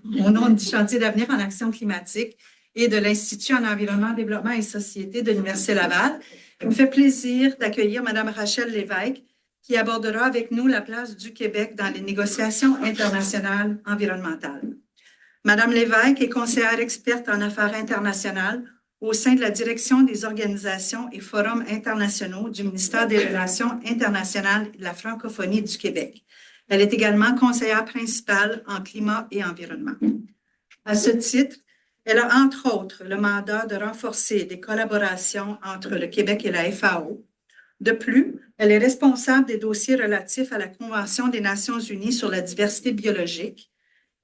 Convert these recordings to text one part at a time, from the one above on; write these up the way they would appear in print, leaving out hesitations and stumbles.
au nom du chantier d'avenir en action climatique et de l'Institut en environnement, développement et société de l'Université Laval. Il me fait plaisir d'accueillir Mme Rachel Lévesque, qui abordera avec nous la place du Québec dans les négociations internationales environnementales. Madame Lévesque est conseillère experte en affaires internationales au sein de la direction des organisations et forums internationaux du ministère des Relations internationales et de la francophonie du Québec. Elle est également conseillère principale en climat et environnement. À ce titre, elle a entre autres le mandat de renforcer les collaborations entre le Québec et la FAO. De plus, elle est responsable des dossiers relatifs à la Convention des Nations unies sur la diversité biologique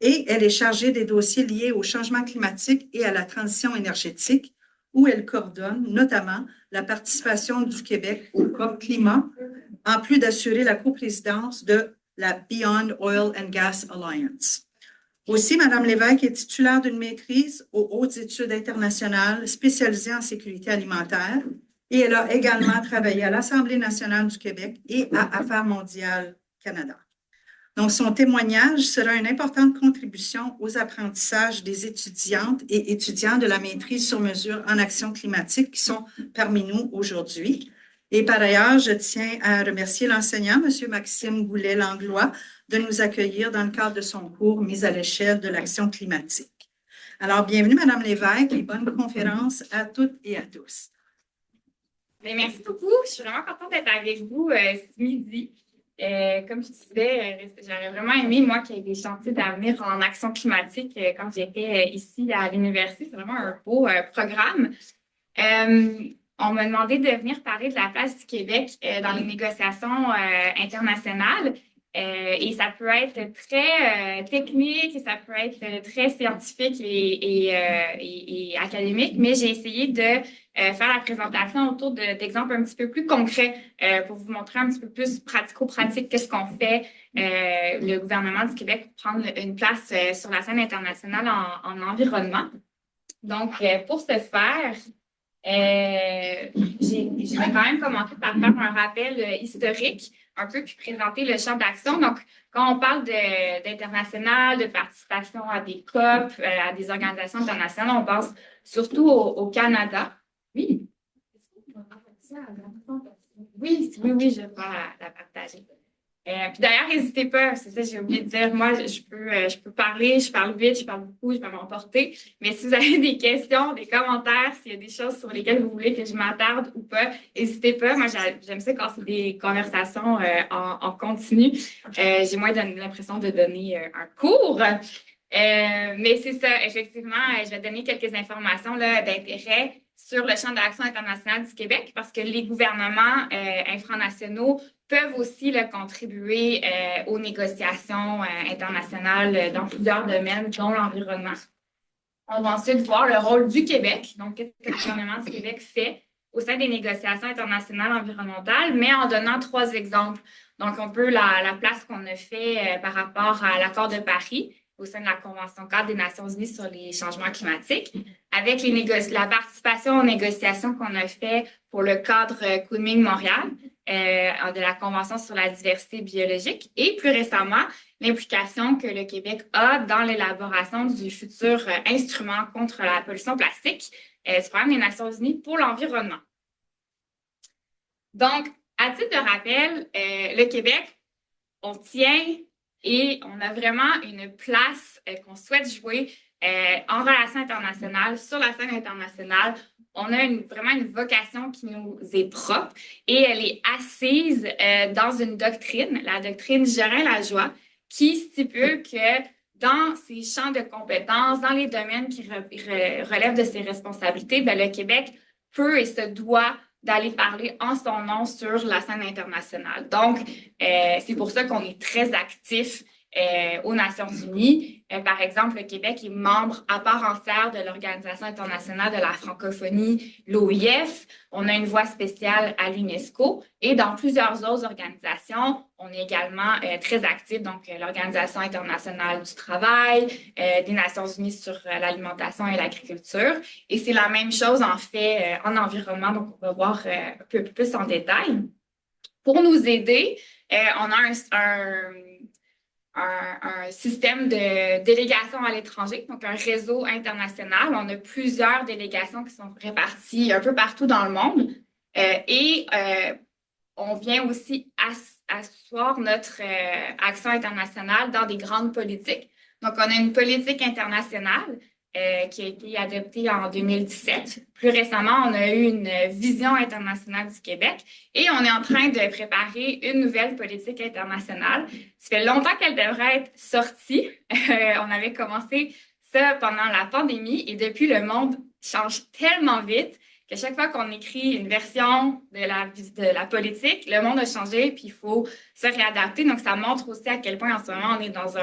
et elle est chargée des dossiers liés au changement climatique et à la transition énergétique, où elle coordonne notamment la participation du Québec au COP Climat, en plus d'assurer la coprésidence de la Beyond Oil and Gas Alliance. Aussi, Mme Lévesque est titulaire d'une maîtrise aux hautes études internationales spécialisée en sécurité alimentaire et elle a également travaillé à l'Assemblée nationale du Québec et à Affaires mondiales Canada. Donc, son témoignage sera une importante contribution aux apprentissages des étudiantes et étudiants de la maîtrise sur mesure en action climatique qui sont parmi nous aujourd'hui. Et par ailleurs, je tiens à remercier l'enseignant, M. Maxime Goulet-Langlois, de nous accueillir dans le cadre de son cours Mise à l'échelle de l'action climatique. Alors, bienvenue, Mme Lévesque, et bonne conférence à toutes et à tous. Bien, merci beaucoup. Je suis vraiment contente d'être avec vous ce midi. Comme je disais, j'aurais vraiment aimé, moi, qu'il y ait des chantiers d'avenir en action climatique quand j'étais ici à l'université. C'est vraiment un beau programme. On m'a demandé de venir parler de la place du Québec dans les négociations internationales. Et ça peut être très technique et ça peut être très scientifique et académique, mais j'ai essayé de faire la présentation autour d'exemples un petit peu plus concrets pour vous montrer un petit peu plus pratico-pratique qu'est-ce qu'on fait le gouvernement du Québec pour prendre une place sur la scène internationale en environnement. Donc, pour ce faire, je vais quand même commencer par faire un rappel historique un peu puis présenter le champ d'action. Donc, quand on parle d'international, de participation à des COP, à des organisations internationales, on pense surtout au Canada. Oui. Oui, je vais la partager. Puis d'ailleurs, n'hésitez pas, c'est ça, j'ai oublié de dire, moi, je peux parler, je parle vite, je parle beaucoup, je peux m'emporter. Mais si vous avez des questions, des commentaires, s'il y a des choses sur lesquelles vous voulez que je m'attarde ou pas, n'hésitez pas. Moi, j'aime ça quand c'est des conversations en continu. J'ai moins l'impression de donner un cours. Mais c'est ça, effectivement, je vais donner quelques informations là, d'intérêt sur le champ de l'action internationale du Québec parce que les gouvernements infranationaux peuvent aussi là, contribuer aux négociations internationales dans plusieurs domaines, dont l'environnement. On va ensuite voir le rôle du Québec, donc qu'est-ce que le gouvernement du Québec fait au sein des négociations internationales environnementales, mais en donnant 3 exemples. Donc, on peut la place qu'on a fait par rapport à l'accord de Paris, au sein de la Convention cadre des Nations unies sur les changements climatiques, avec la participation aux négociations qu'on a fait pour le cadre Kunming-Montréal, de la Convention sur la diversité biologique, et plus récemment, l'implication que le Québec a dans l'élaboration du futur instrument contre la pollution plastique du programme des Nations unies pour l'environnement. Donc, à titre de rappel, le Québec, on tient et on a vraiment une place qu'on souhaite jouer en relations internationales, sur la scène internationale. On a vraiment une vocation qui nous est propre et elle est assise dans une doctrine, la doctrine Jorin-Lajoie, qui stipule que dans ses champs de compétences, dans les domaines qui relèvent de ses responsabilités, bien, le Québec peut et se doit d'aller parler en son nom sur la scène internationale. Donc, c'est pour ça qu'on est très actif aux Nations unies. Par exemple, le Québec est membre à part entière de l'Organisation internationale de la francophonie, l'OIF. On a une voix spéciale à l'UNESCO et dans plusieurs autres organisations, on est également très actif. Donc, l'Organisation internationale du travail, des Nations unies sur l'alimentation et l'agriculture. Et c'est la même chose, en fait, en environnement. Donc, on va voir un peu plus en détail. Pour nous aider, on a un système de délégation à l'étranger, donc un réseau international. On a plusieurs délégations qui sont réparties un peu partout dans le monde. On vient aussi asseoir notre action internationale dans des grandes politiques. Donc, on a une politique internationale qui a été adoptée en 2017. Plus récemment, on a eu une vision internationale du Québec et on est en train de préparer une nouvelle politique internationale. Ça fait longtemps qu'elle devrait être sortie. On avait commencé ça pendant la pandémie et depuis, le monde change tellement vite qu'à chaque fois qu'on écrit une version de la politique, le monde a changé puis il faut se réadapter. Donc, ça montre aussi à quel point en ce moment, on est dans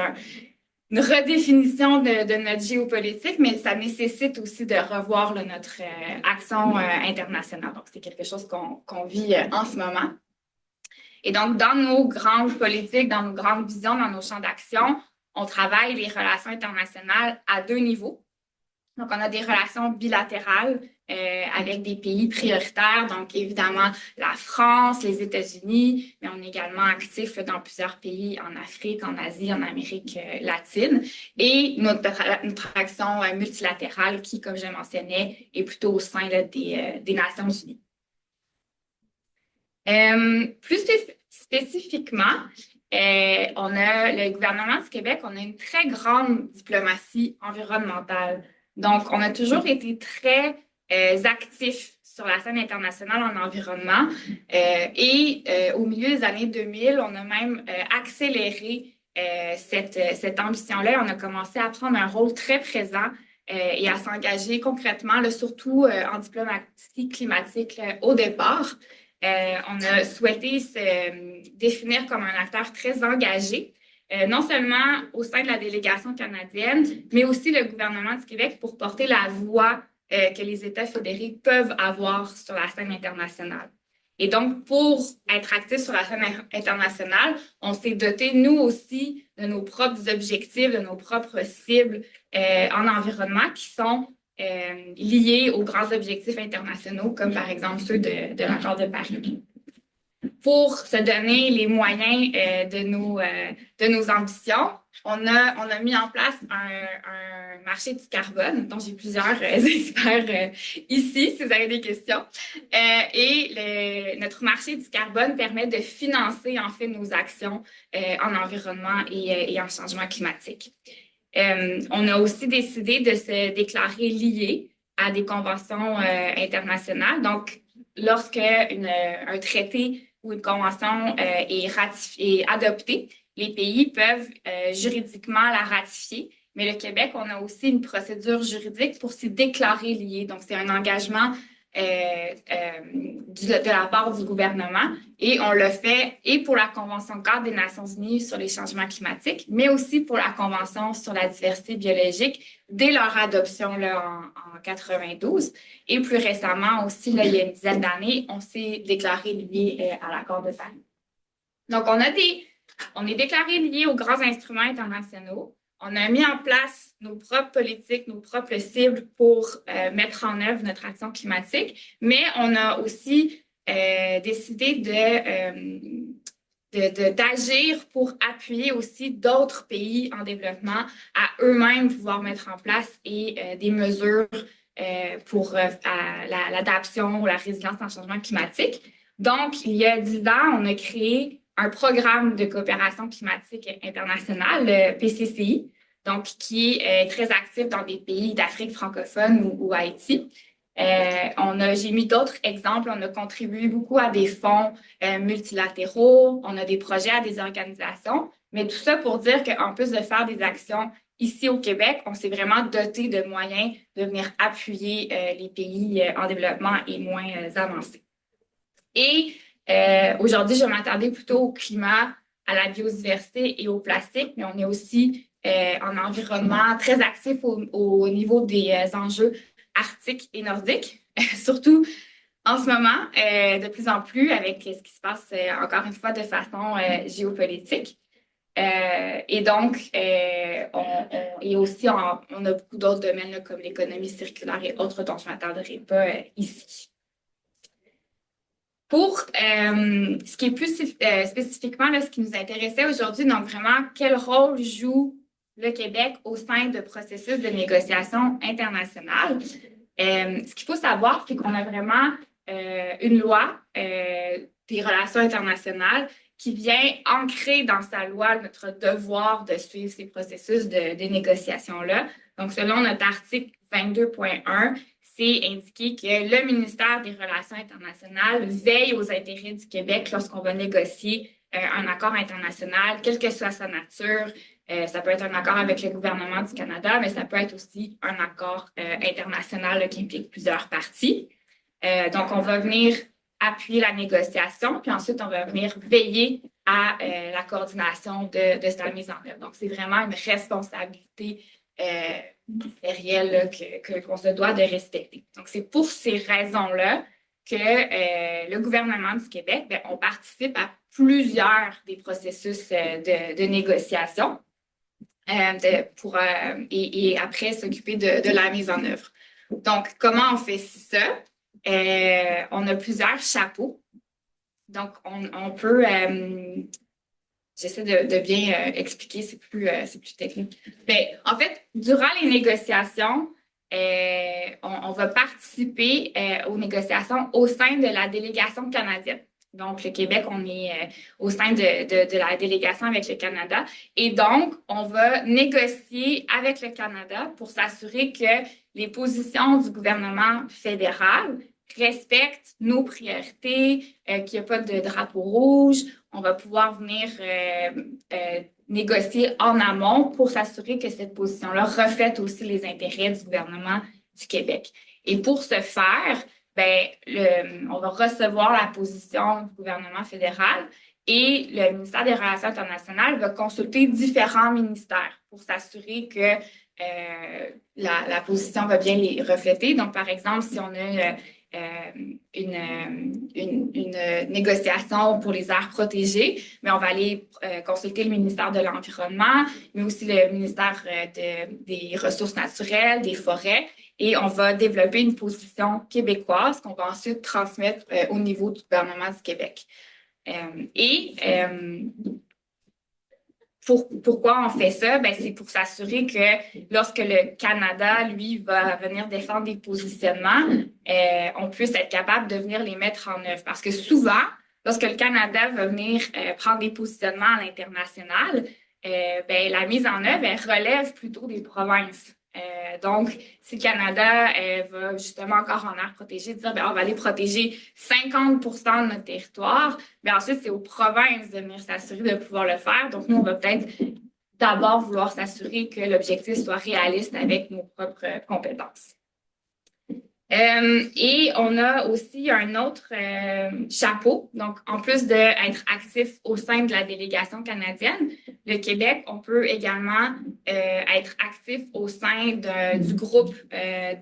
une redéfinition de notre géopolitique, mais ça nécessite aussi de revoir notre action internationale. Donc, c'est quelque chose qu'on vit en ce moment. Et donc, dans nos grandes politiques, dans nos grandes visions, dans nos champs d'action, on travaille les relations internationales à 2 niveaux. Donc, on a des relations bilatérales avec des pays prioritaires, donc évidemment la France, les États-Unis, mais on est également actif dans plusieurs pays en Afrique, en Asie, en Amérique latine, et notre action multilatérale qui, comme je mentionnais, est plutôt au sein là, des Nations unies. Plus spécifiquement, on a le gouvernement du Québec, on a une très grande diplomatie environnementale. Donc, on a toujours été très actifs sur la scène internationale en environnement. Au milieu des années 2000, on a même accéléré cette ambition-là. On a commencé à prendre un rôle très présent et à s'engager concrètement, là, surtout en diplomatie climatique là, au départ. On a souhaité se définir comme un acteur très engagé. Non seulement au sein de la délégation canadienne, mais aussi le gouvernement du Québec pour porter la voix que les États fédérés peuvent avoir sur la scène internationale. Et donc, pour être actifs sur la scène internationale, on s'est doté, nous aussi, de nos propres objectifs, de nos propres cibles en environnement qui sont liés aux grands objectifs internationaux, comme par exemple ceux de l'accord de Paris. Pour se donner les moyens de nos ambitions, on a mis en place un marché du carbone, dont j'ai plusieurs experts ici, si vous avez des questions. Notre marché du carbone permet de financer en fait nos actions en environnement et en changement climatique. On a aussi décidé de se déclarer liés à des conventions internationales. Donc, lorsque un traité ou une convention est adoptée, les pays peuvent juridiquement la ratifier. Mais le Québec, on a aussi une procédure juridique pour s'y déclarer lié. Donc, c'est un engagement de la part du gouvernement et on le fait et pour la Convention cadre des Nations unies sur les changements climatiques, mais aussi pour la Convention sur la diversité biologique dès leur adoption là, en 92. Et plus récemment aussi, là, il y a une dizaine d'années, on s'est déclaré lié à l'accord de Paris. Donc, on est déclaré lié aux grands instruments internationaux. On a mis en place nos propres politiques, nos propres cibles pour mettre en œuvre notre action climatique, mais on a aussi décidé d'agir pour appuyer aussi d'autres pays en développement à eux-mêmes pouvoir mettre en place des mesures pour l'adaptation ou la résilience en changement climatique. Donc, il y a 10 ans, on a créé un programme de coopération climatique internationale, le PCCI, donc qui est très actif dans des pays d'Afrique francophone ou Haïti. J'ai mis d'autres exemples. On a contribué beaucoup à des fonds multilatéraux. On a des projets à des organisations. Mais tout ça pour dire qu'en plus de faire des actions ici au Québec, on s'est vraiment doté de moyens de venir appuyer les pays en développement et moins avancés. Et aujourd'hui, je vais m'attarder plutôt au climat, à la biodiversité et au plastique, mais on est aussi en environnement très actif au niveau des enjeux arctiques et nordiques, surtout en ce moment, de plus en plus avec ce qui se passe encore une fois de façon géopolitique. Et donc, on a beaucoup d'autres domaines là, comme l'économie circulaire et autres dont je ne m'attarderai pas ici. Pour ce qui est plus spécifiquement là, ce qui nous intéressait aujourd'hui, donc vraiment, quel rôle joue le Québec au sein de processus de négociation internationale? Ce qu'il faut savoir, c'est qu'on a vraiment une loi des relations internationales qui vient ancrer dans sa loi notre devoir de suivre ces processus de négociation-là. Donc, selon notre article 22.1, c'est indiqué que le ministère des Relations internationales veille aux intérêts du Québec lorsqu'on va négocier un accord international, quelle que soit sa nature. Ça peut être un accord avec le gouvernement du Canada, mais ça peut être aussi un accord international là, qui implique plusieurs parties. Donc, on va venir appuyer la négociation, puis ensuite, on va venir veiller à la coordination de sa mise en œuvre. Donc, c'est vraiment une responsabilité ministérielle qu'on se doit de respecter. Donc, c'est pour ces raisons-là que le gouvernement du Québec, bien, on participe à plusieurs des processus de négociation et après s'occuper de la mise en œuvre. Donc, comment on fait ça? On a plusieurs chapeaux. Donc, on peut... J'essaie de bien expliquer, c'est plus technique. Mais en fait, durant les négociations, on va participer aux négociations au sein de la délégation canadienne. Donc, le Québec, on est au sein de la délégation avec le Canada. Et donc, on va négocier avec le Canada pour s'assurer que les positions du gouvernement fédéral respectent nos priorités, qu'il n'y a pas de drapeau rouge. On va pouvoir venir négocier en amont pour s'assurer que cette position-là reflète aussi les intérêts du gouvernement du Québec. Et pour ce faire, ben, on va recevoir la position du gouvernement fédéral et le ministère des Relations internationales va consulter différents ministères pour s'assurer que la position va bien les refléter. Donc, par exemple, si on a une négociation pour les aires protégées, mais on va aller consulter le ministère de l'Environnement, mais aussi le ministère des Ressources naturelles, des forêts, et on va développer une position québécoise qu'on va ensuite transmettre au niveau du gouvernement du Québec. Pourquoi on fait ça? Ben, c'est pour s'assurer que lorsque le Canada, lui, va venir défendre des positionnements, on puisse être capable de venir les mettre en œuvre. Parce que souvent, lorsque le Canada va venir prendre des positionnements à l'international, ben, la mise en œuvre, elle relève plutôt des provinces. Donc, si le Canada va justement encore en aire protégée, dire ben, on va aller protéger 50% de notre territoire, mais ensuite, c'est aux provinces de venir s'assurer de pouvoir le faire. Donc, nous, on va peut-être d'abord vouloir s'assurer que l'objectif soit réaliste avec nos propres compétences. Et on a aussi un autre chapeau. Donc, en plus d'être actif au sein de la délégation canadienne, le Québec, on peut également être actif au sein du groupe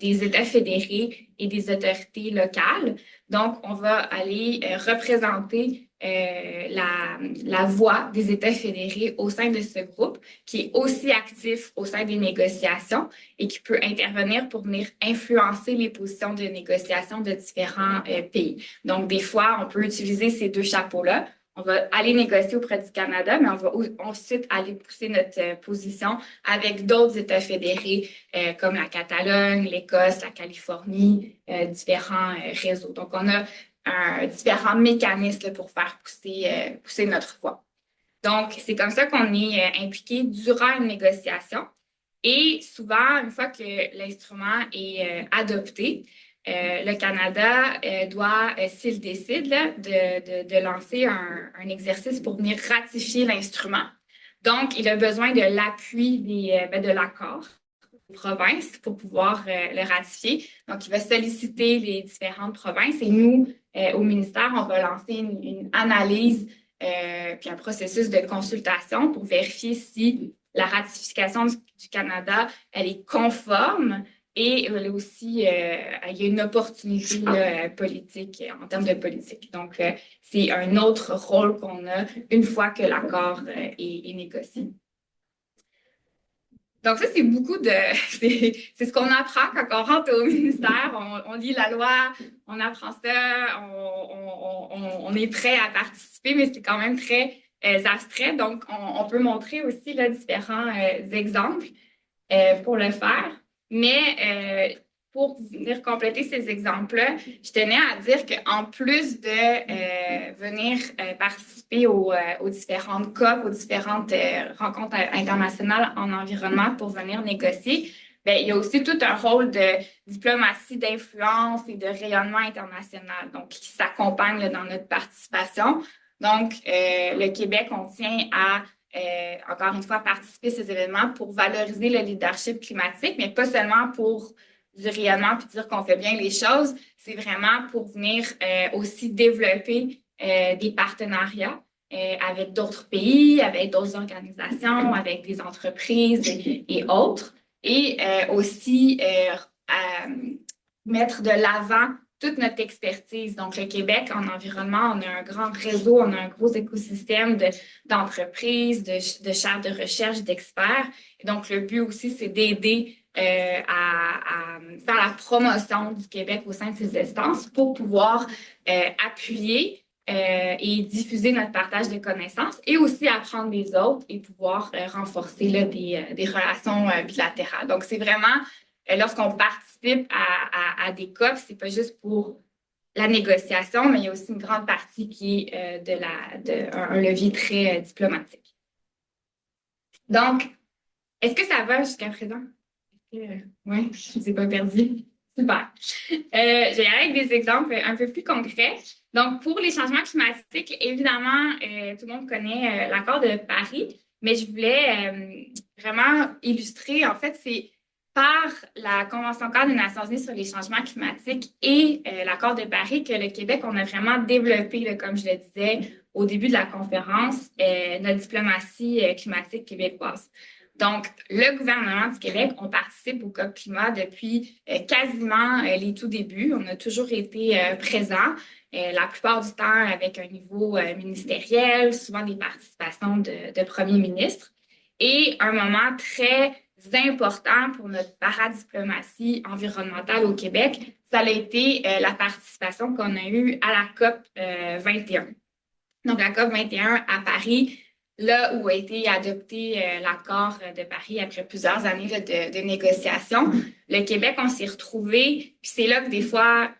des États fédérés et des autorités locales. Donc, on va aller représenter la voix des États fédérés au sein de ce groupe, qui est aussi actif au sein des négociations et qui peut intervenir pour venir influencer les positions de négociation de différents pays. Donc, des fois, on peut utiliser ces deux chapeaux-là. On va aller négocier auprès du Canada, mais on va ensuite aller pousser notre position avec d'autres États fédérés comme la Catalogne, l'Écosse, la Californie, différents réseaux. Donc, on a différents mécanismes pour faire pousser notre voix. Donc, c'est comme ça qu'on est impliqué durant une négociation. Et souvent, une fois que l'instrument est adopté, le Canada doit, s'il décide là, de lancer un exercice pour venir ratifier l'instrument. Donc, il a besoin de l'appui de l'accord des provinces pour pouvoir le ratifier. Donc, il va solliciter les différentes provinces et nous, au ministère, on va lancer une analyse puis un processus de consultation pour vérifier si la ratification du Canada, elle est conforme et elle est aussi, il y a une opportunité politique en termes de politique. Donc, c'est un autre rôle qu'on a une fois que l'accord est négocié. Donc ça, c'est beaucoup de... C'est ce qu'on apprend quand on rentre au ministère. On lit la loi, on apprend ça, on est prêt à participer, mais c'est quand même très abstrait. Donc, on peut montrer aussi là, différents exemples pour le faire. Mais pour venir compléter ces exemples-là, je tenais à dire qu'en plus de venir participer aux différentes COP, aux différentes rencontres internationales en environnement pour venir négocier, ben, il y a aussi tout un rôle de diplomatie d'influence et de rayonnement international, donc qui s'accompagne là, dans notre participation. Donc, le Québec, on tient à encore une fois, participer à ces événements pour valoriser le leadership climatique, mais pas seulement pour du rayonnement puis dire qu'on fait bien les choses, c'est vraiment pour venir aussi développer des partenariats avec d'autres pays, avec d'autres organisations, avec des entreprises et autres, et aussi mettre de l'avant toute notre expertise. Donc, le Québec, en environnement, on a un grand réseau, on a un gros écosystème d'entreprises, de chaires de recherche, d'experts. Et donc, le but aussi, c'est d'aider à faire la promotion du Québec au sein de ces instances pour pouvoir appuyer et diffuser notre partage de connaissances et aussi apprendre des autres et pouvoir renforcer là, des relations bilatérales. Donc, c'est vraiment lorsqu'on participe à des COP, c'est pas juste pour la négociation, mais il y a aussi une grande partie qui est un levier très diplomatique. Donc, est-ce que ça va jusqu'à présent? Oui, je ne vous ai pas perdu. Super. Je vais y aller avec des exemples un peu plus concrets. Donc, pour les changements climatiques, évidemment, tout le monde connaît l'accord de Paris, mais je voulais vraiment illustrer, en fait, c'est par la Convention cadre des Nations unies sur les changements climatiques et l'accord de Paris que le Québec, on a vraiment développé, là, comme je le disais au début de la conférence, notre diplomatie climatique québécoise. Donc, le gouvernement du Québec, on participe au COP Climat depuis quasiment les tout débuts. On a toujours été présents, la plupart du temps avec un niveau ministériel, souvent des participations de premiers ministres. Et un moment très important pour notre paradiplomatie environnementale au Québec, ça a été la participation qu'on a eue à la COP 21. Donc, la COP 21 à Paris, là où a été adopté l'accord de Paris après plusieurs années là, de négociations. Le Québec, on s'est retrouvé, puis c'est là que des fois,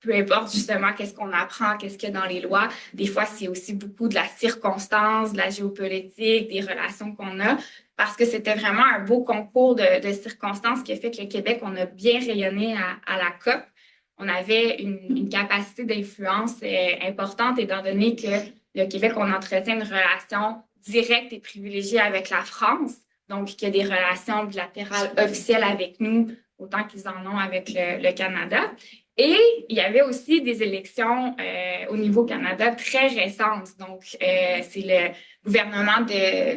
peu importe justement qu'est-ce qu'on apprend, qu'est-ce qu'il y a dans les lois, des fois, c'est aussi beaucoup de la circonstance, de la géopolitique, des relations qu'on a, parce que c'était vraiment un beau concours de circonstances qui a fait que le Québec, on a bien rayonné à la COP. On avait une capacité d'influence importante, étant donné que le Québec, on entretient une relation directe et privilégiée avec la France, donc qu'il y a des relations bilatérales officielles avec nous, autant qu'ils en ont avec le Canada. Et il y avait aussi des élections au niveau Canada très récentes. Donc, c'est le gouvernement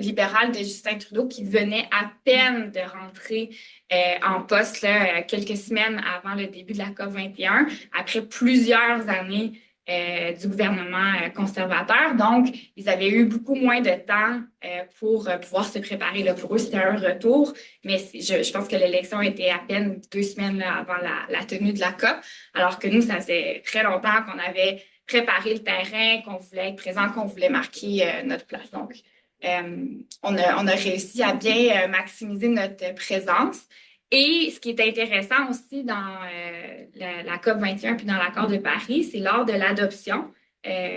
libéral de Justin Trudeau qui venait à peine de rentrer en poste là, quelques semaines avant le début de la COP 21, après plusieurs années du gouvernement conservateur. Donc, ils avaient eu beaucoup moins de temps pour pouvoir se préparer. Là. Pour eux, c'était un retour, mais je pense que l'élection était à peine 2 semaines là, avant la tenue de la COP, alors que nous, ça faisait très longtemps qu'on avait préparé le terrain, qu'on voulait être présent, qu'on voulait marquer notre place. Donc, on a réussi à bien maximiser notre présence. Et ce qui est intéressant aussi dans la COP 21 puis dans l'accord de Paris, c'est lors de l'adoption,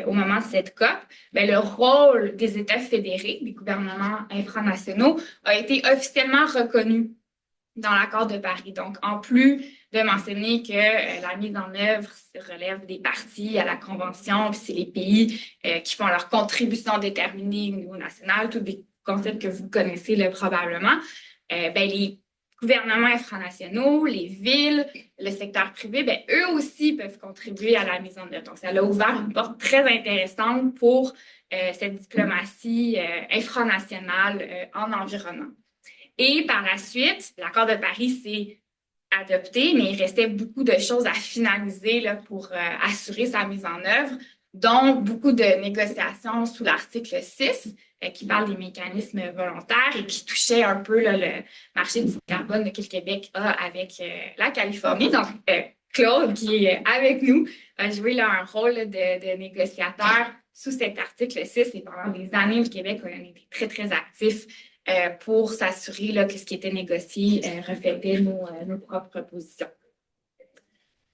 au moment de cette COP, ben, le rôle des États fédérés, des gouvernements infranationaux, a été officiellement reconnu dans l'accord de Paris. Donc, en plus de mentionner que la mise en œuvre relève des parties à la Convention, puis c'est les pays qui font leur contribution déterminée au niveau national, tous des concepts que vous connaissez là, probablement, ben, les gouvernements infranationaux, les villes, le secteur privé, ben, eux aussi peuvent contribuer à la mise en œuvre. Donc, ça a ouvert une porte très intéressante pour cette diplomatie infranationale en environnement. Et par la suite, l'accord de Paris s'est adopté, mais il restait beaucoup de choses à finaliser là, pour assurer sa mise en œuvre. dont beaucoup de négociations sous l'article 6, qui parle des mécanismes volontaires et qui touchait un peu là, le marché du carbone que le Québec a avec la Californie. Donc, Claude, qui est avec nous, a joué là, un rôle de négociateur sous cet article 6. Et pendant des années, le Québec a été très, très actif pour s'assurer là, que ce qui était négocié reflétait nos propres positions.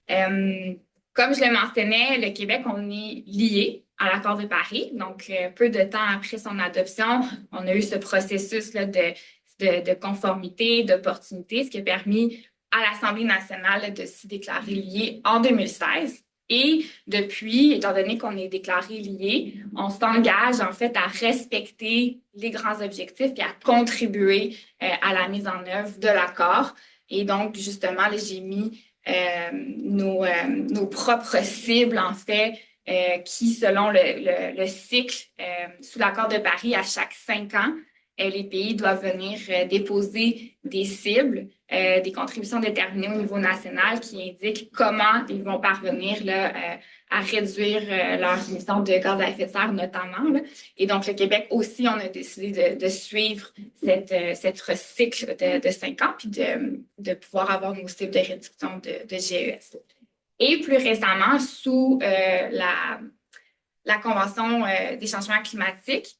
Comme je le mentionnais, le Québec, on est lié à l'accord de Paris. Donc, peu de temps après son adoption, on a eu ce processus là, de conformité, d'opportunité, ce qui a permis à l'Assemblée nationale de s'y déclarer lié en 2016. Et depuis, étant donné qu'on est déclaré lié, on s'engage en fait à respecter les grands objectifs et à contribuer à la mise en œuvre de l'accord. Et donc, justement, là, j'ai mis nos propres cibles, en fait, qui, selon le cycle sous l'accord de Paris, à chaque 5 ans, les pays doivent venir déposer des cibles, des contributions déterminées au niveau national qui indiquent comment ils vont parvenir là, à réduire leurs émissions de gaz à effet de serre, notamment. Là. Et donc, le Québec aussi, on a décidé de suivre cette cycle de 5 ans puis de pouvoir avoir nos cibles de réduction de GES. Et plus récemment, sous la Convention des changements climatiques,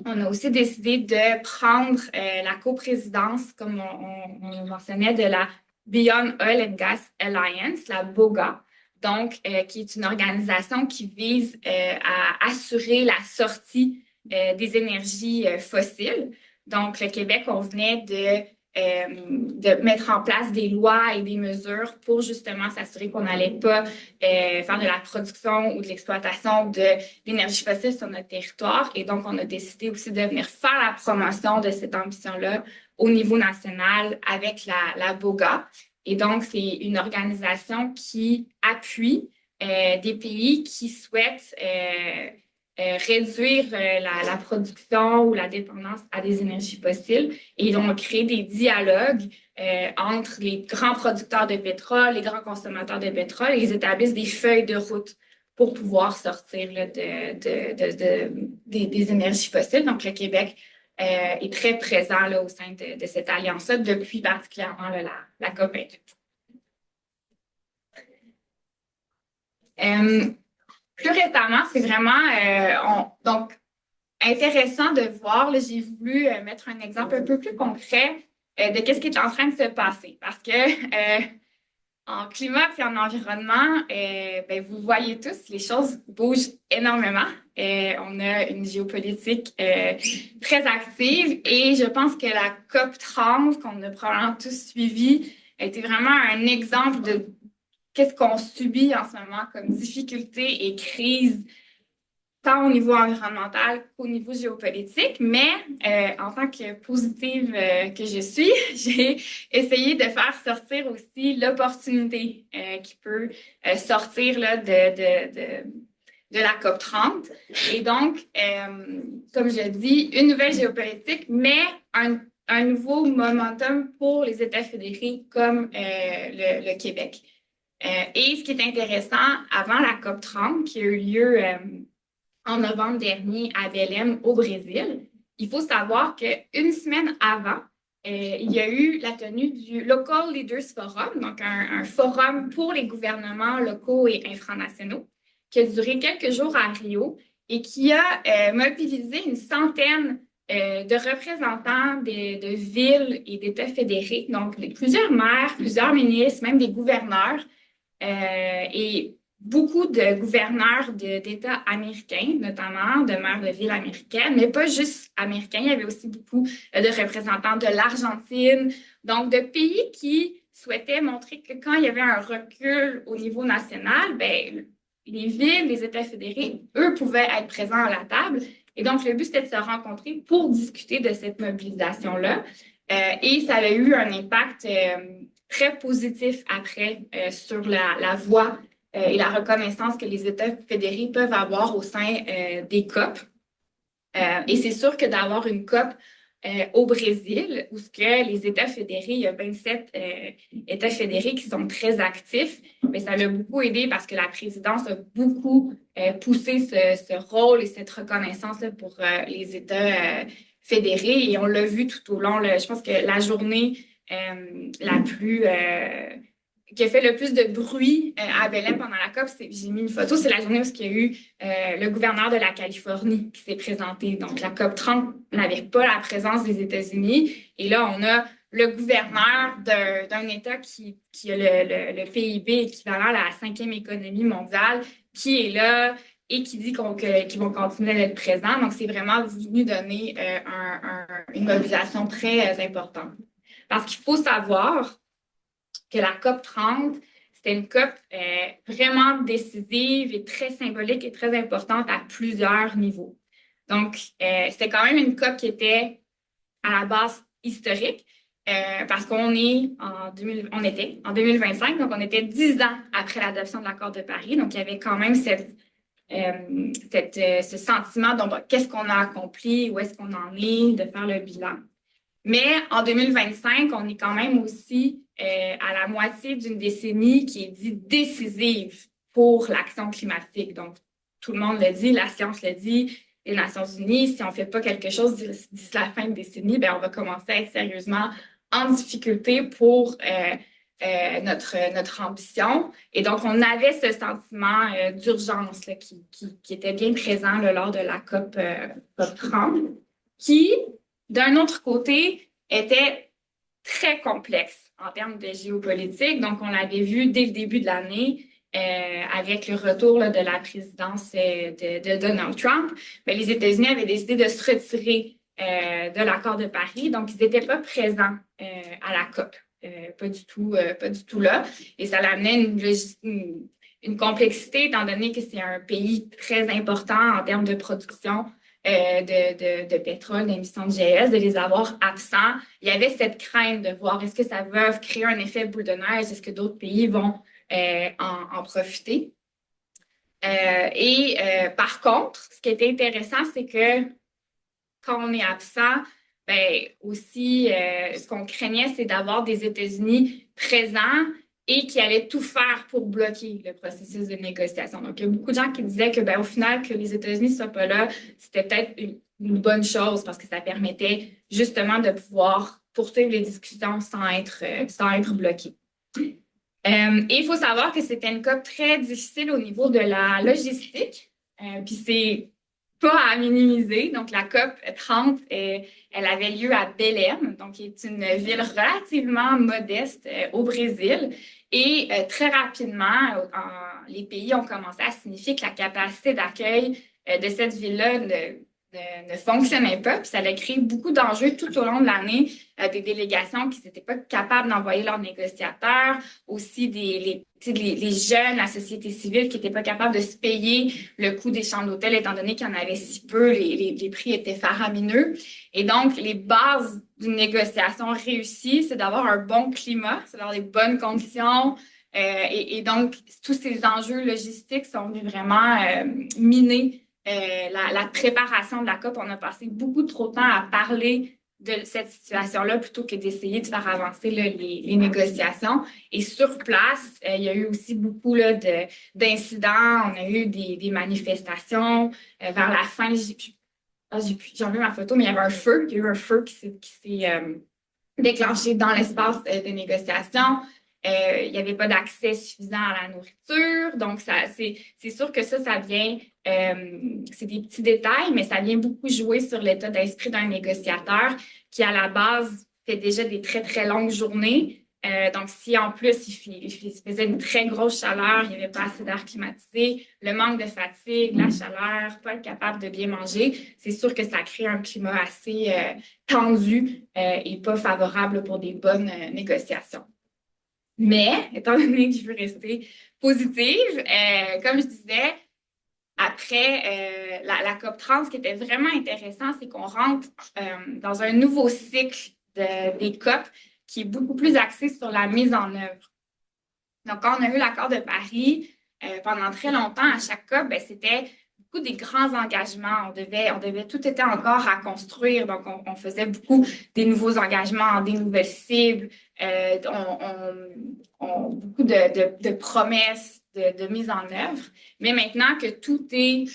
on a aussi décidé de prendre la coprésidence, comme on mentionnait, de la Beyond Oil and Gas Alliance, la BOGA, donc qui est une organisation qui vise à assurer la sortie des énergies fossiles. Donc, le Québec, on venait de mettre en place des lois et des mesures pour justement s'assurer qu'on n'allait pas faire de la production ou de l'exploitation d'énergie fossile sur notre territoire. Et donc, on a décidé aussi de venir faire la promotion de cette ambition-là au niveau national avec la BOGA. Et donc, c'est une organisation qui appuie des pays qui souhaitent réduire la production ou la dépendance à des énergies fossiles. Et ils ont créé des dialogues entre les grands producteurs de pétrole, les grands consommateurs de pétrole, et ils établissent des feuilles de route pour pouvoir sortir là, des énergies fossiles. Donc, le Québec est très présent là, au sein de cette alliance-là depuis particulièrement là, la COP28. Plus récemment, c'est vraiment donc intéressant de voir. J'ai voulu mettre un exemple un peu plus concret de qu'est-ce qui est en train de se passer. Parce que en climat et en environnement, ben, vous voyez tous, les choses bougent énormément. On a une géopolitique très active et je pense que la COP30, qu'on a probablement tous suivi, a été vraiment un exemple de qu'est-ce qu'on subit en ce moment comme difficultés et crises, tant au niveau environnemental qu'au niveau géopolitique. Mais en tant que positive que je suis, j'ai essayé de faire sortir aussi l'opportunité qui peut sortir là, de la COP30. Et donc, comme je dis, une nouvelle géopolitique, mais un nouveau momentum pour les États fédérés comme le Québec. Et ce qui est intéressant, avant la COP30, qui a eu lieu en novembre dernier à Belém, au Brésil, il faut savoir qu'une semaine avant, il y a eu la tenue du Local Leaders Forum, donc un forum pour les gouvernements locaux et infranationaux, qui a duré quelques jours à Rio et qui a mobilisé une centaine de représentants de villes et d'États fédérés, donc plusieurs maires, plusieurs ministres, même des gouverneurs, et beaucoup de gouverneurs d'États américains, notamment de maires de villes américaines, mais pas juste américains. Il y avait aussi beaucoup de représentants de l'Argentine, donc de pays qui souhaitaient montrer que quand il y avait un recul au niveau national, ben, les villes, les États fédérés, eux, pouvaient être présents à la table. Et donc, le but, c'était de se rencontrer pour discuter de cette mobilisation-là. Et ça avait eu un impact très positif après sur la voie et la reconnaissance que les États fédérés peuvent avoir au sein des COP. Et c'est sûr que d'avoir une COP au Brésil, où ce que les États fédérés, il y a 27 États fédérés qui sont très actifs, mais ça l'a beaucoup aidé parce que la présidence a beaucoup poussé ce rôle et cette reconnaissance-là pour les États fédérés. Et on l'a vu tout au long, je pense que la journée la plus qui a fait le plus de bruit à Belém pendant la COP, j'ai mis une photo, c'est la journée où il y a eu le gouverneur de la Californie qui s'est présenté. Donc, la COP 30 n'avait pas la présence des États-Unis. Et là, on a le gouverneur d'un État qui a le PIB équivalent à la 5e économie mondiale, qui est là et qui dit qu'ils vont continuer d'être présents. Donc, c'est vraiment venu donner une mobilisation très importante. Parce qu'il faut savoir que la COP 30, c'était une COP vraiment décisive et très symbolique et très importante à plusieurs niveaux. Donc, c'était quand même une COP qui était à la base historique parce qu'on était en 2025, donc on était 10 ans après l'adoption de l'accord de Paris. Donc, il y avait quand même ce sentiment, donc, qu'est-ce qu'on a accompli, où est-ce qu'on en est, de faire le bilan. Mais en 2025, on est quand même aussi à la moitié d'une décennie qui est dite décisive pour l'action climatique. Donc, tout le monde le dit, la science le dit, les Nations unies, si on ne fait pas quelque chose d'ici la fin de décennie, ben, on va commencer à être sérieusement en difficulté pour notre ambition. Et donc, on avait ce sentiment d'urgence là, qui était bien présent là, lors de la COP 30, qui, d'un autre côté, était très complexe en termes de géopolitique. Donc, on l'avait vu dès le début de l'année avec le retour là, de la présidence de Donald Trump. Mais les États-Unis avaient décidé de se retirer de l'accord de Paris. Donc, ils n'étaient pas présents à la COP. Pas du tout là. Et ça l'amenait une complexité, étant donné que c'est un pays très important en termes de production de pétrole, d'émissions de GES, de les avoir absents. Il y avait cette crainte de voir est-ce que ça va créer un effet boule de neige, est-ce que d'autres pays vont en profiter. Par contre, ce qui était intéressant, c'est que quand on est absent, ben aussi, ce qu'on craignait, c'est d'avoir des États-Unis présents et qui allaient tout faire pour bloquer le processus de négociation. Donc, il y a beaucoup de gens qui disaient que, ben, au final, que les États-Unis ne soient pas là, c'était peut-être une bonne chose parce que ça permettait justement de pouvoir poursuivre les discussions sans être bloqués. Et il faut savoir que c'était une COP très difficile au niveau de la logistique. Puis c'est pas à minimiser. Donc, la COP 30, elle avait lieu à Belém, donc qui est une ville relativement modeste au Brésil. Et très rapidement, les pays ont commencé à signifier que la capacité d'accueil de cette ville-là ne fonctionnait pas. Puis ça a créé beaucoup d'enjeux tout au long de l'année. Des délégations qui n'étaient pas capables d'envoyer leurs négociateurs, aussi les jeunes, la société civile qui n'étaient pas capables de se payer le coût des chambres d'hôtel étant donné qu'il y en avait si peu, les prix étaient faramineux. Et donc, les bases d'une négociation réussie, c'est d'avoir un bon climat, c'est d'avoir des bonnes conditions. Et donc, tous ces enjeux logistiques sont venus vraiment miner la préparation de la COP. On a passé beaucoup trop de temps à parler de cette situation-là plutôt que d'essayer de faire avancer là, les négociations. Et sur place, il y a eu aussi beaucoup là, d'incidents. On a eu des manifestations vers la fin. J'ai enlevé ma photo, mais il y avait un feu. Il y a eu un feu qui s'est déclenché dans l'espace de négociation. Il n'y avait pas d'accès suffisant à la nourriture. Donc, c'est sûr que ça vient, c'est des petits détails, mais ça vient beaucoup jouer sur l'état d'esprit d'un négociateur qui, à la base, fait déjà des très, très longues journées. Donc, si en plus, il faisait une très grosse chaleur, il n'y avait pas assez d'air climatisé, le manque de fatigue, la chaleur, pas être capable de bien manger, c'est sûr que ça crée un climat assez tendu et pas favorable pour des bonnes négociations. Mais, étant donné que je veux rester positive, comme je disais, après la COP 30, ce qui était vraiment intéressant, c'est qu'on rentre dans un nouveau cycle des COP qui est beaucoup plus axé sur la mise en œuvre. Donc, quand on a eu l'accord de Paris, pendant très longtemps, à chaque COP, ben, c'était beaucoup des grands engagements. Tout était encore à construire. Donc, on faisait beaucoup des nouveaux engagements, des nouvelles cibles, beaucoup de promesses de mise en œuvre. Mais maintenant que tout est,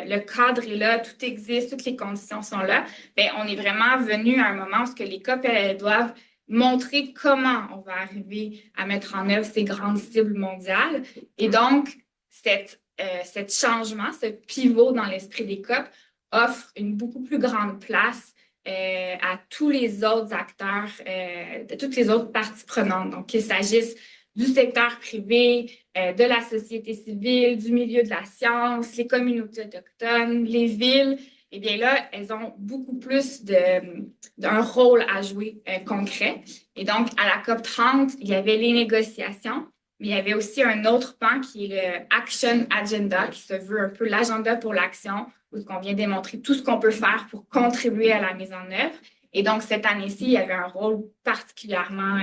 le cadre est là, tout existe, toutes les conditions sont là, ben, on est vraiment venu à un moment où les COP, elles doivent montrer comment on va arriver à mettre en œuvre ces grandes cibles mondiales. Et donc, cet changement, ce pivot dans l'esprit des COP offre une beaucoup plus grande place à tous les autres acteurs, de toutes les autres parties prenantes. Donc, qu'il s'agisse du secteur privé, de la société civile, du milieu de la science, les communautés autochtones, les villes, eh bien là, elles ont beaucoup plus d'un rôle à jouer concret. Et donc, à la COP 30, il y avait les négociations, mais il y avait aussi un autre pan qui est le Action Agenda, qui se veut un peu l'agenda pour l'action, où on vient démontrer tout ce qu'on peut faire pour contribuer à la mise en œuvre. Et donc, cette année-ci, il y avait un rôle particulièrement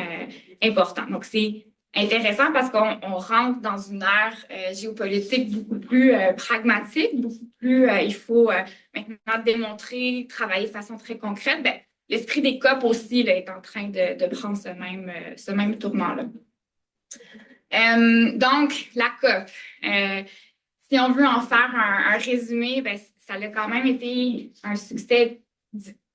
important. Donc, c'est intéressant parce qu'on rentre dans une ère géopolitique beaucoup plus pragmatique, beaucoup plus, il faut maintenant démontrer, travailler de façon très concrète. Ben, l'esprit des COP aussi là, est en train de prendre ce même tournant-là. Donc, la COP, si on veut en faire un résumé, ben, ça a quand même été un succès,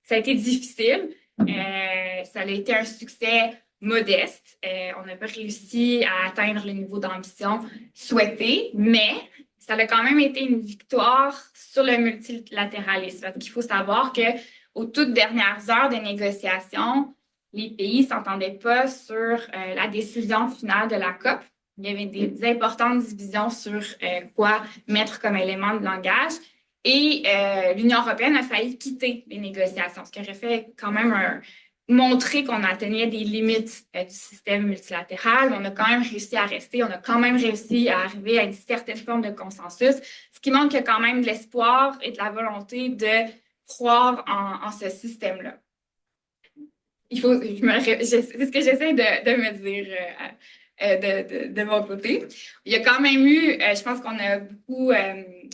ça a été difficile, ça a été un succès modeste. On n'a pas réussi à atteindre le niveau d'ambition souhaité, mais ça a quand même été une victoire sur le multilatéralisme. Parce qu'il faut savoir qu'aux toutes dernières heures des négociations, les pays ne s'entendaient pas sur la décision finale de la COP. Il y avait des importantes divisions sur quoi mettre comme élément de langage. Et l'Union européenne a failli quitter les négociations, ce qui aurait fait quand même montrer qu'on atteignait des limites du système multilatéral. On a quand même réussi à rester, on a quand même réussi à arriver à une certaine forme de consensus, ce qui montre qu'il y a quand même de l'espoir et de la volonté de croire en ce système-là. C'est ce que j'essaie de me dire de mon côté. Il y a quand même eu, je pense qu'on a beaucoup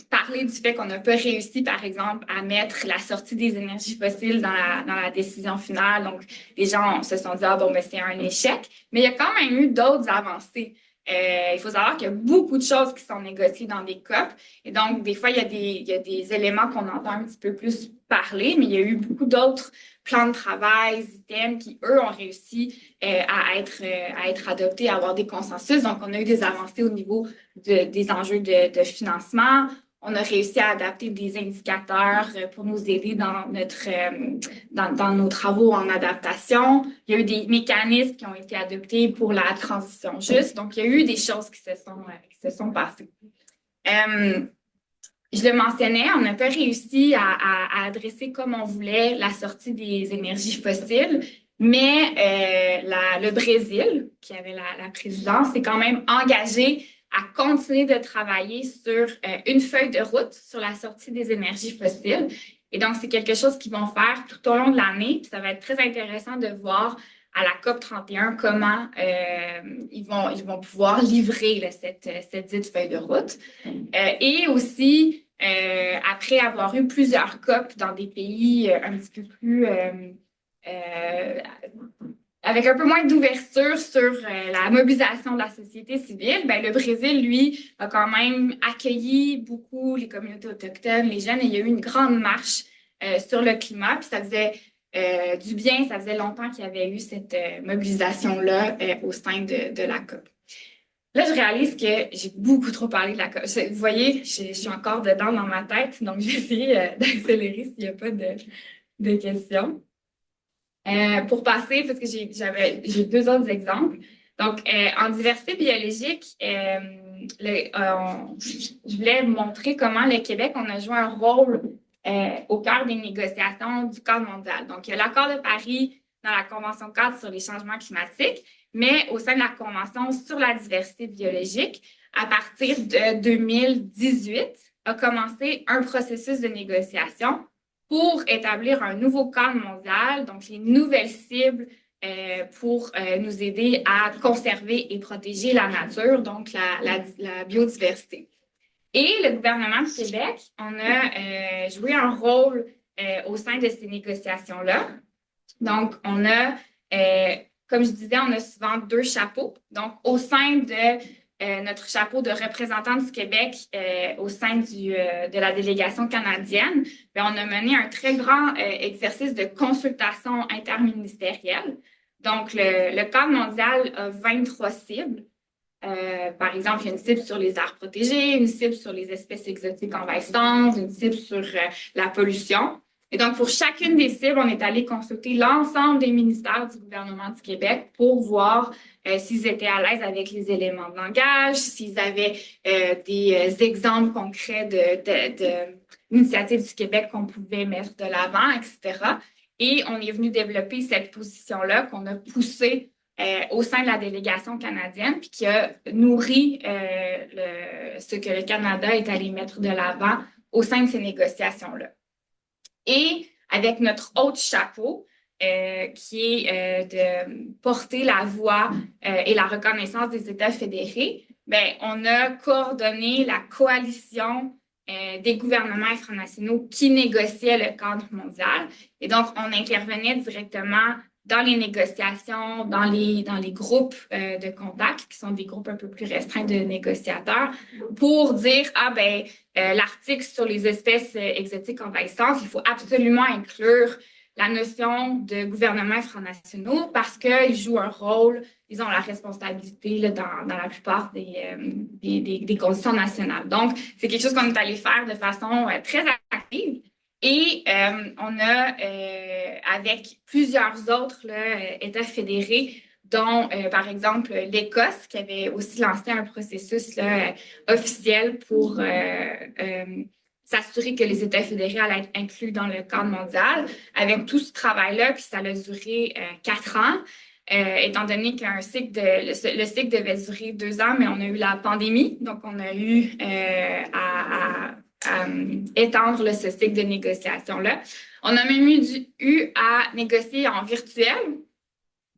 parlé du fait qu'on n'a pas réussi, par exemple, à mettre la sortie des énergies fossiles dans la décision finale. Donc, les gens se sont dit, ah bon, ben c'est un échec. Mais il y a quand même eu d'autres avancées. Il faut savoir qu'il y a beaucoup de choses qui sont négociées dans des COP. Et donc, des fois, il y a des éléments qu'on entend un petit peu plus parler, mais il y a eu beaucoup d'autres plans de travail, items qui, eux, ont réussi à être adoptés, à avoir des consensus. Donc, on a eu des avancées au niveau des enjeux de financement. On a réussi à adapter des indicateurs pour nous aider dans nos travaux en adaptation. Il y a eu des mécanismes qui ont été adoptés pour la transition juste. Donc, il y a eu des choses qui se sont passées. Je le mentionnais, on n'a pas réussi à adresser comme on voulait la sortie des énergies fossiles, mais le Brésil, qui avait la présidence, s'est quand même engagé à continuer de travailler sur une feuille de route sur la sortie des énergies fossiles. Et donc, c'est quelque chose qu'ils vont faire tout au long de l'année. Puis ça va être très intéressant de voir à la COP 31 comment ils vont pouvoir livrer là, cette dite feuille de route. Et aussi, après avoir eu plusieurs COP dans des pays un petit peu plus avec un peu moins d'ouverture sur la mobilisation de la société civile, ben, le Brésil, lui, a quand même accueilli beaucoup les communautés autochtones, les jeunes, et il y a eu une grande marche sur le climat, puis ça faisait du bien, ça faisait longtemps qu'il y avait eu cette mobilisation-là au sein de la COP. Là, je réalise que j'ai beaucoup trop parlé de la COP. Vous voyez, je suis encore dedans dans ma tête, donc je vais essayer d'accélérer s'il n'y a pas de questions. Pour passer, parce que j'ai deux autres exemples. Donc, en diversité biologique, je voulais montrer comment le Québec, on a joué un rôle au cœur des négociations du cadre mondial. Donc, il y a l'accord de Paris dans la Convention cadre sur les changements climatiques, mais au sein de la Convention sur la diversité biologique, à partir de 2018, a commencé un processus de négociation pour établir un nouveau cadre mondial, donc les nouvelles cibles pour nous aider à conserver et protéger la nature, donc la biodiversité. Et le gouvernement du Québec, on a joué un rôle au sein de ces négociations-là. Donc, on a, comme je disais, on a souvent deux chapeaux. Donc, au sein de notre chapeau de représentant du Québec au sein de la délégation canadienne, bien, on a mené un très grand exercice de consultation interministérielle. Donc, le cadre mondial a 23 cibles. Par exemple, il y a une cible sur les aires protégées, une cible sur les espèces exotiques envahissantes, une cible sur la pollution. Et donc, pour chacune des cibles, on est allé consulter l'ensemble des ministères du gouvernement du Québec pour voir s'ils étaient à l'aise avec les éléments de langage, s'ils avaient des exemples concrets d'initiatives du Québec qu'on pouvait mettre de l'avant, etc. Et on est venu développer cette position-là qu'on a poussée au sein de la délégation canadienne, puis qui a nourri ce que le Canada est allé mettre de l'avant au sein de ces négociations-là. Et avec notre autre chapeau, qui est de porter la voix et la reconnaissance des États fédérés, bien, on a coordonné la coalition des gouvernements infranationaux qui négociaient le cadre mondial. Et donc, on intervenait directement dans les négociations, dans les groupes de contact, qui sont des groupes un peu plus restreints de négociateurs, pour dire, l'article sur les espèces exotiques envahissantes, il faut absolument inclure la notion de gouvernement infranationaux parce qu'ils jouent un rôle, ils ont la responsabilité là, dans la plupart des conditions nationales. Donc, c'est quelque chose qu'on est allé faire de façon très active. Et on a, avec plusieurs autres là, États fédérés, dont, par exemple, l'Écosse, qui avait aussi lancé un processus là, officiel pour s'assurer que les États fédérés allaient être inclus dans le cadre mondial. Avec tout ce travail-là, puis ça a duré 4 ans, étant donné qu'un cycle le cycle devait durer 2 ans, mais on a eu la pandémie, donc on a eu à étendre là, ce cycle de négociation-là. On a même eu à négocier en virtuel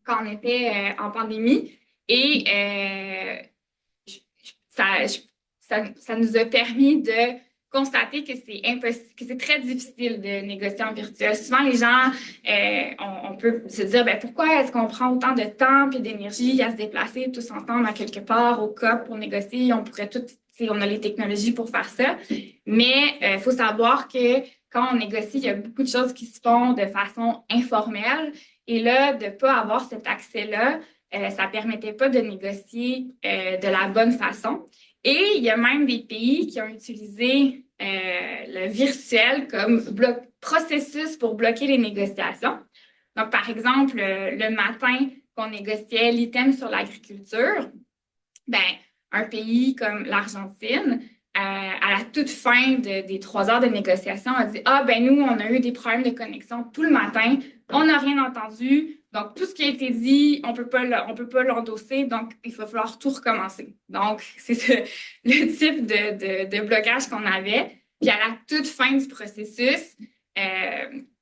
quand on était en pandémie et ça nous a permis de constater que c'est impossible, que c'est très difficile de négocier en virtuel. Souvent, les gens, on peut se dire, pourquoi est-ce qu'on prend autant de temps et d'énergie à se déplacer tous ensemble à quelque part au COP pour négocier? On pourrait on a les technologies pour faire ça. Mais il faut savoir que quand on négocie, il y a beaucoup de choses qui se font de façon informelle. Et là, de ne pas avoir cet accès-là, ça ne permettait pas de négocier de la bonne façon. Et il y a même des pays qui ont utilisé le virtuel comme processus pour bloquer les négociations. Donc, par exemple, le matin qu'on négociait l'item sur l'agriculture, un pays comme l'Argentine, à la toute fin des 3 heures de négociation, a dit « nous, on a eu des problèmes de connexion tout le matin, on n'a rien entendu, donc tout ce qui a été dit, on peut pas l'endosser, donc il va falloir tout recommencer. » Donc, c'est le type de blocage qu'on avait. Puis à la toute fin du processus,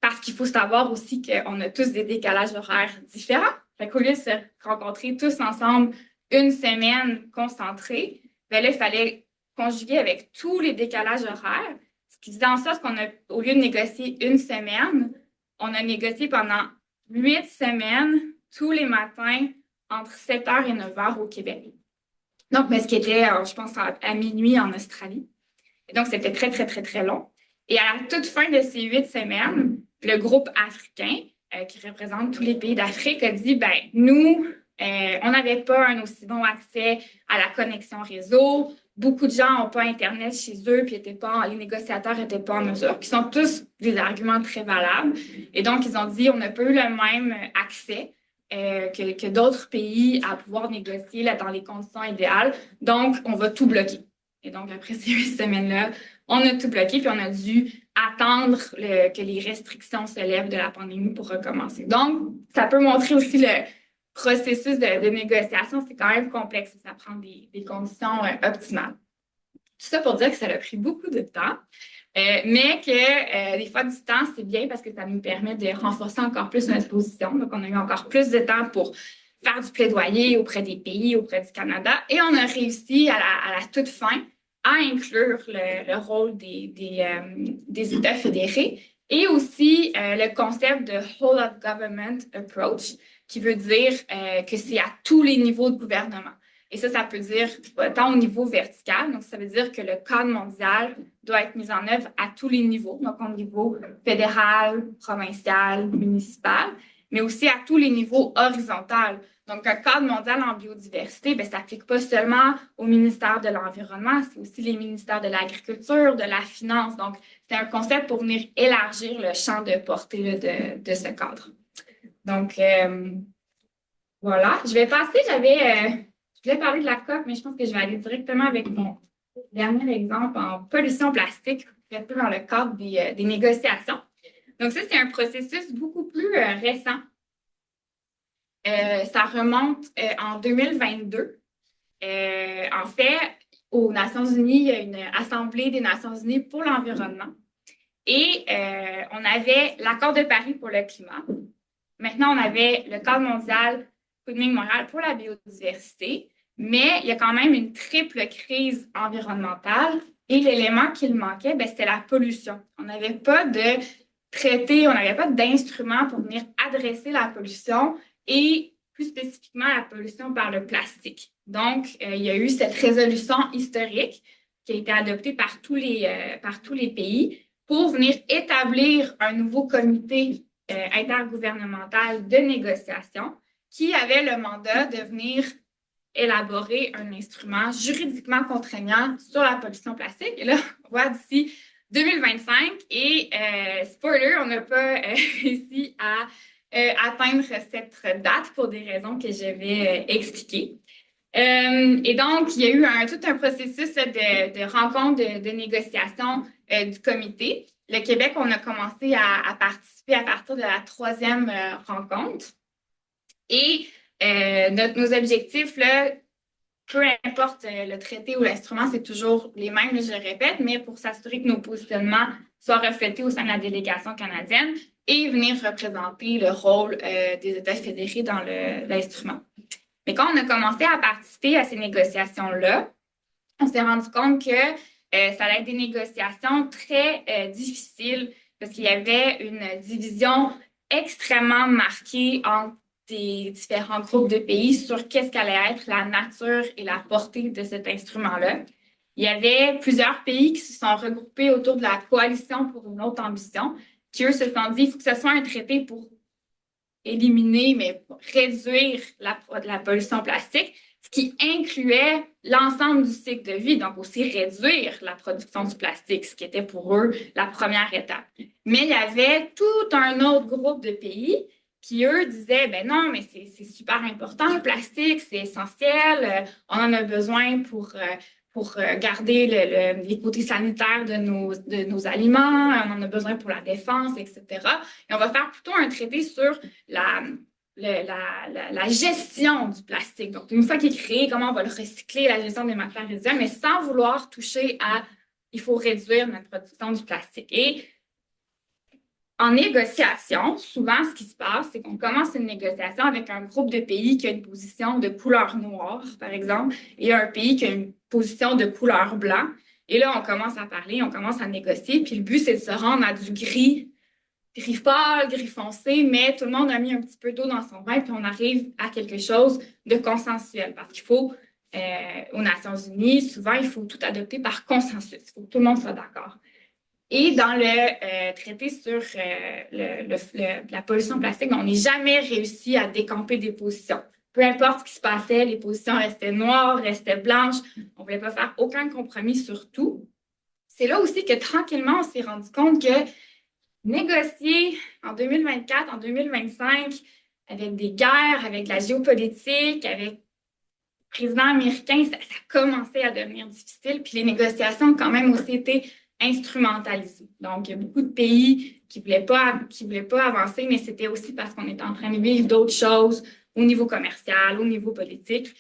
parce qu'il faut savoir aussi qu'on a tous des décalages horaires différents. Fait qu'au lieu de se rencontrer tous ensemble une semaine concentrée, là, il fallait conjuguer avec tous les décalages horaires, ce qui faisait en sorte au lieu de négocier une semaine, on a négocié pendant 8 semaines, tous les matins, entre 7h et 9h au Québec. Donc, ce qui était, je pense, à minuit en Australie. Et donc, c'était très, très, très, très long. Et à la toute fin de ces 8 semaines, le groupe africain, qui représente tous les pays d'Afrique, a dit, nous, on n'avait pas un aussi bon accès à la connexion réseau. Beaucoup de gens n'ont pas Internet chez eux, puis les négociateurs n'étaient pas en mesure. Puis, ils sont tous des arguments très valables. Et donc, ils ont dit, on n'a pas eu le même accès que d'autres pays à pouvoir négocier là, dans les conditions idéales. Donc, on va tout bloquer. Et donc, après ces 8 semaines-là, on a tout bloqué, puis on a dû attendre que les restrictions se lèvent de la pandémie pour recommencer. Donc, ça peut montrer aussi le processus de négociation, c'est quand même complexe. Ça prend des conditions optimales. Tout ça pour dire que ça a pris beaucoup de temps, mais que des fois, du temps, c'est bien parce que ça nous permet de renforcer encore plus notre position. Donc, on a eu encore plus de temps pour faire du plaidoyer auprès des pays, auprès du Canada, et on a réussi à la toute fin à inclure le rôle des États fédérés et aussi le concept de whole of government approach, qui veut dire que c'est à tous les niveaux de gouvernement. Et ça peut dire tant au niveau vertical, donc ça veut dire que le cadre mondial doit être mis en œuvre à tous les niveaux, donc au niveau fédéral, provincial, municipal, mais aussi à tous les niveaux horizontaux. Donc, un cadre mondial en biodiversité, ça s'applique pas seulement au ministère de l'Environnement, c'est aussi les ministères de l'Agriculture, de la Finance. Donc, c'est un concept pour venir élargir le champ de portée là, de ce cadre. Donc, voilà. Je vais passer, je voulais parler de la COP, mais je pense que je vais aller directement avec mon dernier exemple en pollution plastique, un peu dans le cadre des négociations. Donc, ça, c'est un processus beaucoup plus récent. Ça remonte en 2022. En fait, aux Nations Unies, il y a une Assemblée des Nations Unies pour l'environnement. Et on avait l'accord de Paris pour le climat. Maintenant, on avait le cadre mondial Kunming-Montréal pour la biodiversité. Mais il y a quand même une triple crise environnementale. Et l'élément qui manquait, c'était la pollution. On n'avait pas de traité, on n'avait pas d'instrument pour venir adresser la pollution et plus spécifiquement la pollution par le plastique. Donc, il y a eu cette résolution historique qui a été adoptée par tous les pays pour venir établir un nouveau comité intergouvernemental de négociation qui avait le mandat de venir élaborer un instrument juridiquement contraignant sur la pollution plastique. Et là, on voit d'ici 2025 et spoiler, on n'a pas réussi à atteindre cette date pour des raisons que je vais expliquer. Et donc, il y a eu tout un processus de rencontre, de négociation du comité. Le Québec, on a commencé à participer à partir de la 3e rencontre. Et nos objectifs, là, peu importe le traité ou l'instrument, c'est toujours les mêmes, je le répète, mais pour s'assurer que nos positionnements soient reflétés au sein de la délégation canadienne et venir représenter le rôle des États fédérés dans l'instrument. Mais quand on a commencé à participer à ces négociations-là, on s'est rendu compte que ça allait être des négociations très difficiles parce qu'il y avait une division extrêmement marquée entre des différents groupes de pays sur qu'est-ce qu'allait être la nature et la portée de cet instrument-là. Il y avait plusieurs pays qui se sont regroupés autour de la coalition pour une autre ambition, qui eux se sont dit, il faut que ce soit un traité pour éliminer, mais pour réduire la pollution plastique, ce qui incluait l'ensemble du cycle de vie, donc aussi réduire la production du plastique, ce qui était pour eux la première étape. Mais il y avait tout un autre groupe de pays qui, eux, disaient, ben non, mais c'est super important, le plastique, c'est essentiel, on en a besoin pour garder les côtés sanitaires de nos aliments, on en a besoin pour la défense, etc. Et on va faire plutôt un traité sur la gestion du plastique. Donc, une fois qu'il est créé, comment on va le recycler, la gestion des matières résiduelles, mais sans vouloir toucher il faut réduire notre production du plastique. Et en négociation, souvent, ce qui se passe, c'est qu'on commence une négociation avec un groupe de pays qui a une position de couleur noire, par exemple, et un pays qui a une position de couleur blanc. Et là, on commence à parler, on commence à négocier, puis le but, c'est de se rendre à du gris pâle, gris foncé, mais tout le monde a mis un petit peu d'eau dans son vin, puis on arrive à quelque chose de consensuel, parce qu'il faut, aux Nations Unies, souvent, il faut tout adopter par consensus. Il faut que tout le monde soit d'accord. Et dans le traité sur la pollution plastique, on n'est jamais réussi à décamper des positions. Peu importe ce qui se passait, les positions restaient noires, restaient blanches. On ne voulait pas faire aucun compromis sur tout. C'est là aussi que tranquillement, on s'est rendu compte que négocier en 2024, en 2025, avec des guerres, avec la géopolitique, avec le président américain, ça commençait à devenir difficile. Puis les négociations ont quand même aussi été instrumentalisées. Donc, il y a beaucoup de pays qui voulaient pas avancer, mais c'était aussi parce qu'on était en train de vivre d'autres choses au niveau commercial, au niveau politique.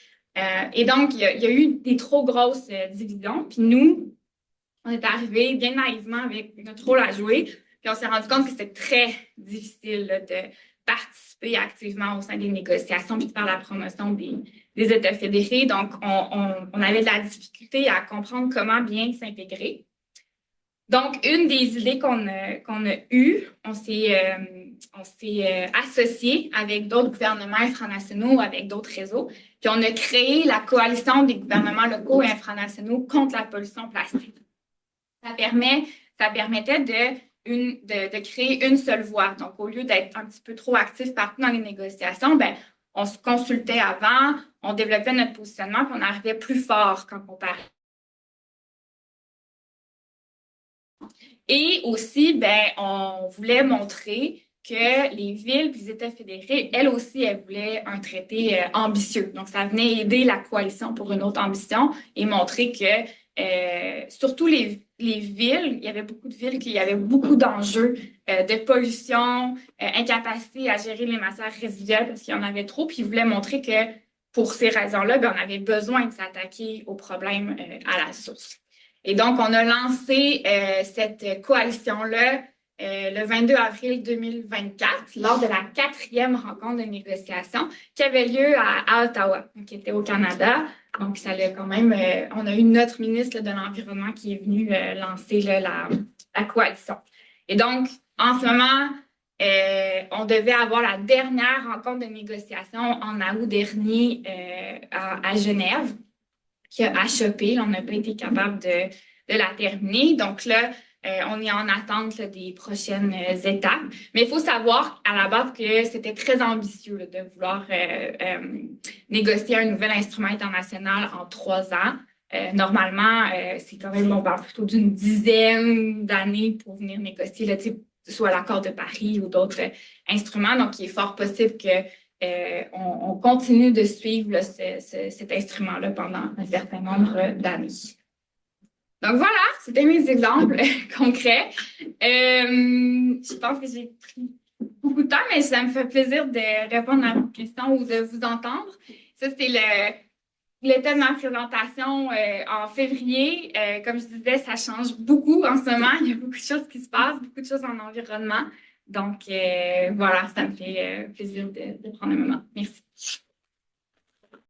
Et donc, il y a eu des trop grosses divisions. Puis nous, on est arrivés bien naïvement avec notre rôle à jouer. Puis Puis on s'est rendu compte que c'était très difficile là, de participer activement au sein des négociations puis de faire la promotion des États fédérés. Donc, on avait de la difficulté à comprendre comment bien s'intégrer. Donc, une des idées qu'on a eues, on s'est associé avec d'autres gouvernements infranationaux, avec d'autres réseaux, puis on a créé la coalition des gouvernements locaux et infranationaux contre la pollution plastique. Ça permettait de créer une seule voix. Donc, au lieu d'être un petit peu trop actif partout dans les négociations, ben, on se consultait avant, on développait notre positionnement, puis on arrivait plus fort quand on parlait. Et aussi, ben, on voulait montrer que les villes et les États fédérés, elles aussi, elles voulaient un traité ambitieux. Donc, ça venait aider la coalition pour une autre ambition et montrer que, surtout les villes, il y avait beaucoup de villes qui avaient beaucoup d'enjeux de pollution, incapacité à gérer les matières résiduelles parce qu'il y en avait trop. Puis, ils voulaient montrer que pour ces raisons-là, ben, on avait besoin de s'attaquer aux problèmes à la source. Et donc, on a lancé cette coalition-là le 22 avril 2024 lors de la 4e rencontre de négociation qui avait lieu à Ottawa, qui était au Canada. Donc, ça a quand même, on a eu notre ministre de l'Environnement qui est venu lancer la coalition. Et donc, en ce moment, on devait avoir la dernière rencontre de négociation en août dernier à Genève, qui a achoppé. Là, on n'a pas été capable de la terminer. Donc là, on est en attente là, des prochaines étapes. Mais il faut savoir à la base que c'était très ambitieux là, de vouloir négocier un nouvel instrument international en 3 ans. Normalement, c'est quand même, on parle plutôt d'une dizaine d'années pour venir négocier, là, soit l'accord de Paris ou d'autres instruments. Donc, il est fort possible que on continue de suivre là, cet instrument-là pendant un certain nombre d'années. Donc voilà, c'était mes exemples concrets. Je pense que j'ai pris beaucoup de temps, mais ça me fait plaisir de répondre à vos questions ou de vous entendre. Ça, c'était le thème de ma présentation en février. Comme je disais, ça change beaucoup en ce moment. Il y a beaucoup de choses qui se passent, beaucoup de choses en environnement. Donc, voilà, ça me fait plaisir de prendre un moment. Merci.